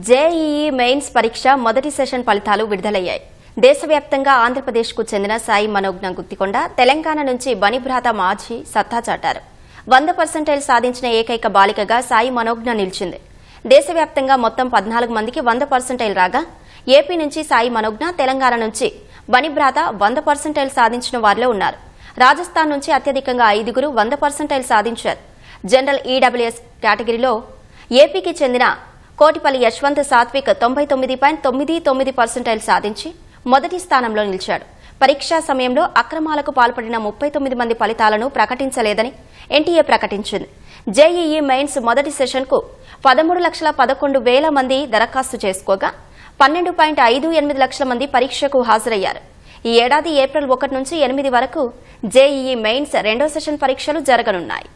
JEE mains పరీక్ష మొదటి session ఫలితాలు విడుదలయ్యాయి. దేశవ్యాప్తంగా ఆంధ్రప్రదేశ్కు చెందిన సాయి మనోజ్ఞ గుత్తికొండ, తెలంగాణ నుంచి బనిభ్రాత మాజీ సత్తా చాటారు. 100% సాధించిన ఏకైక బాలికగా సాయి మనోజ్ఞ నిలిచింది. దేశవ్యాప్తంగా మొత్తం 14 మందికి 100% రాగా ఏపీ నుంచి సాయి మనోజ్ఞ, తెలంగాణ నుంచి బనిభ్రాత 100% సాధించిన వారిలో ఉన్నారు. రాజస్థాన్ నుంచి అత్యధికంగా 5గురు 100% సాధించారు. జనరల్ ఈడబ్ల్యూఎస్ కేటగిరీలో ఏపీకి చెందిన కోటిపల్లి యశ్వంత్ సాత్విక్ 99.99% సాధించి మొదటి స్థానంలో నిలిచాడు. పరీక్షా సమయంలో అక్రమాలకు పాల్పడిన 39 మంది ఫలితాలను ప్రకటించలేదని ఎన్టీఏ ప్రకటించింది. జేఈఈ మెయిన్స్ మొదటి సెషన్కు 13,11,000 మంది దరఖాస్తు చేసుకోగా 12.58 లక్షల మంది పరీక్షకు హాజరయ్యారు. ఈ ఏడాది ఏప్రిల్ 1 నుంచి 8 వరకు జేఈఈ మెయిన్స్ రెండో సెషన్ పరీక్షలు జరగనున్నాయి.